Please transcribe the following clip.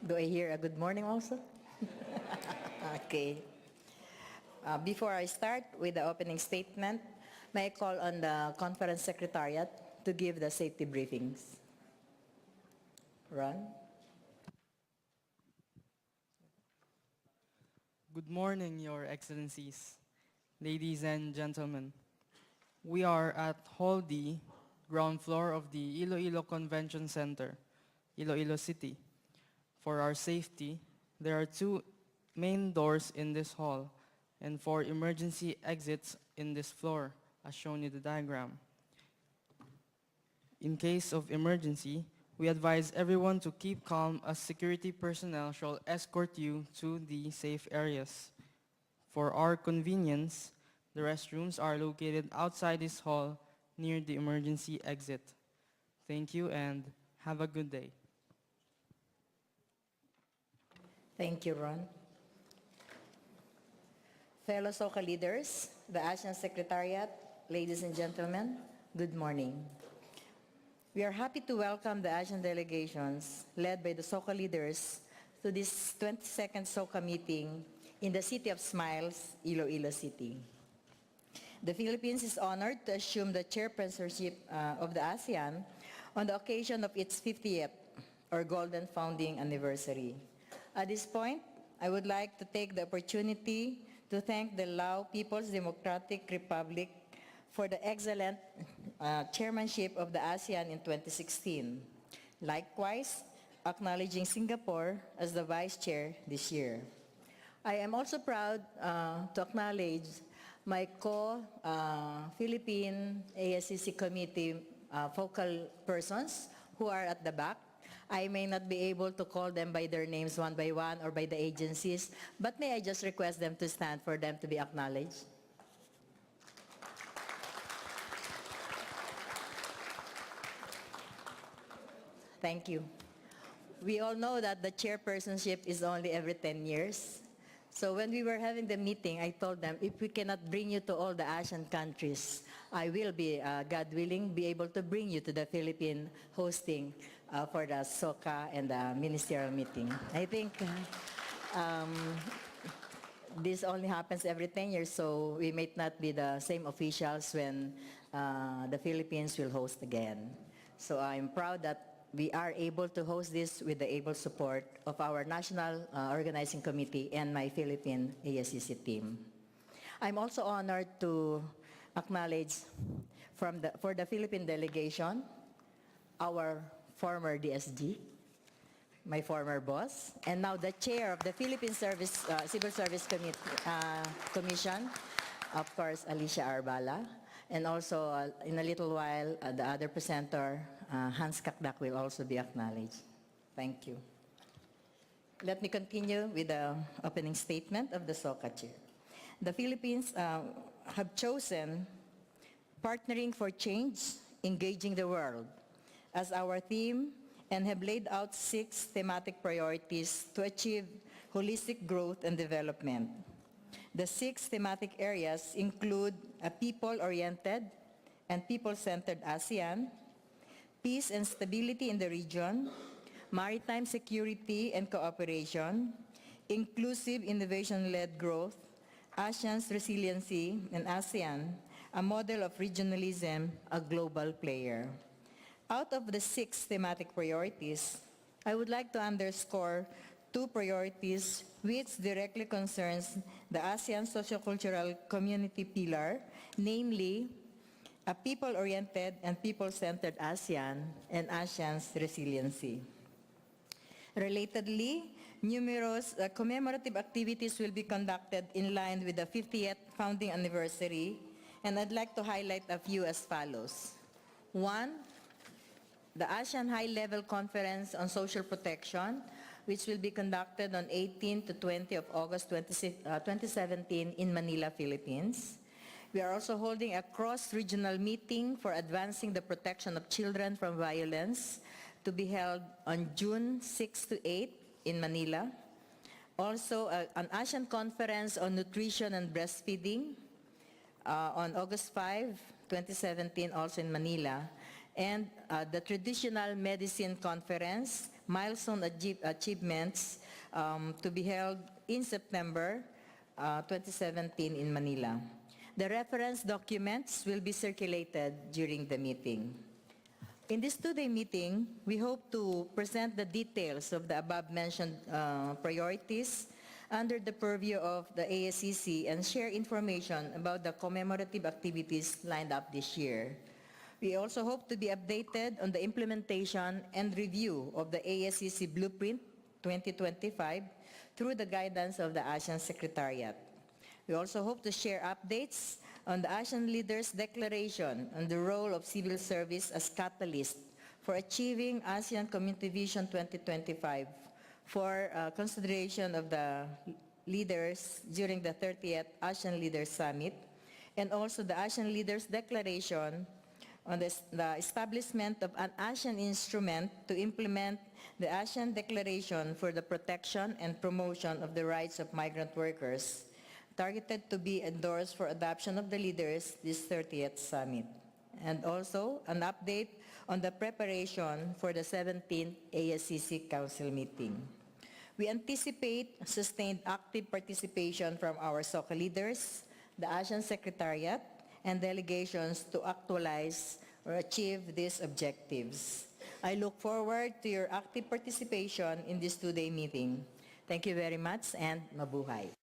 Do I hear a good morning also? Okay. Before I start with the opening statement, may I call on the conference secretariat to give the safety briefings. Ron? Good morning, Your Excellencies, ladies and gentlemen. We are at Hall D, ground floor of the Iloilo Convention Center, Iloilo City. For our safety, there are two main doors in this hall and 4 emergency exits in this floor, as shown in the diagram. In case of emergency, we advise everyone to keep calm as security personnel shall escort you to the safe areas. For our convenience, the restrooms are located outside this hall near the emergency exit. Thank you and have a good day. Thank you, Ron. Fellow SOCA leaders, the ASEAN Secretariat, ladies and gentlemen, good morning. We are happy to welcome the ASEAN delegations led by the SOCA leaders to this 22nd SOCA meeting in the City of Smiles, Iloilo City. The Philippines is honored to assume the chairpersonship of the ASEAN on the occasion of its 50th or Golden Founding Anniversary. At this point, I would like to take the opportunity to thank the Lao People's Democratic Republic for the excellent chairmanship of the ASEAN in 2016. Likewise, acknowledging Singapore as the vice chair this year. I am also proud to acknowledge my co-Philippine ASCC committee focal persons who are at the back. I may not be able to call them by their names one by one or by the agencies, but may I just request them to stand for them to be acknowledged? Thank you. We all know that the chairpersonship is only every 10 years. So when we were having the meeting, I told them, if we cannot bring you to all the ASEAN countries, I will be, God willing, be able to bring you to the Philippine hosting for the SOCA and the ministerial meeting. I think this only happens every 10 years, so we may not be the same officials when the Philippines will host again. So I'm proud that we are able to host this with the able support of our National Organizing Committee and my Philippine ASCC team. I'm also honored to acknowledge for the Philippine delegation, our former DSG, my former boss, and now the chair of the Philippine Civil Service Commission, of course, Alicia Arbala. And also, in a little while, the other presenter, Hans Kakdak, will also be acknowledged. Thank you. Let me continue with the opening statement of the SOCA chair. The Philippines have chosen partnering for change, engaging the world as our theme and have laid out 6 thematic priorities to achieve holistic growth and development. The 6 thematic areas include a people-oriented and people-centered ASEAN, peace and stability in the region, maritime security and cooperation, inclusive innovation-led growth, ASEAN's resiliency, and ASEAN, a model of regionalism, a global player. Out of the 6 thematic priorities, I would like to underscore 2 priorities which directly concerns the ASEAN sociocultural community pillar, namely a people-oriented and people-centered ASEAN and ASEAN's resiliency. Relatedly, numerous commemorative activities will be conducted in line with the 50th founding anniversary, and I'd like to highlight a few as follows. 1, the ASEAN High-Level Conference on Social Protection, which will be conducted on 18 to 20 of August 2017 in Manila, Philippines. We are also holding a cross-regional meeting for advancing the protection of children from violence to be held on June 6 to 8 in Manila. Also, an ASEAN Conference on Nutrition and Breastfeeding on August 5, 2017, also in Manila. And the Traditional Medicine Conference, milestone achievements to be held in September 2017 in Manila. The reference documents will be circulated during the meeting. In this two-day meeting, we hope to present the details of the above-mentioned priorities under the purview of the ASCC and share information about the commemorative activities lined up this year. We also hope to be updated on the implementation and review of the ASCC Blueprint 2025 through the guidance of the ASEAN Secretariat. We also hope to share updates on the ASEAN Leaders' Declaration on the role of civil service as catalyst for achieving ASEAN Community Vision 2025 for consideration of the leaders during the 30th ASEAN Leaders Summit, and also the ASEAN Leaders' Declaration on the establishment of an ASEAN instrument to implement the ASEAN Declaration for the Protection and Promotion of the Rights of Migrant Workers, targeted to be endorsed for adoption of the leaders this 30th summit, and also an update on the preparation for the 17th ASCC Council meeting. We anticipate sustained active participation from our SOCA leaders, the ASEAN Secretariat, and delegations to actualize or achieve these objectives. I look forward to your active participation in this two-day meeting. Thank you very much and mabuhay.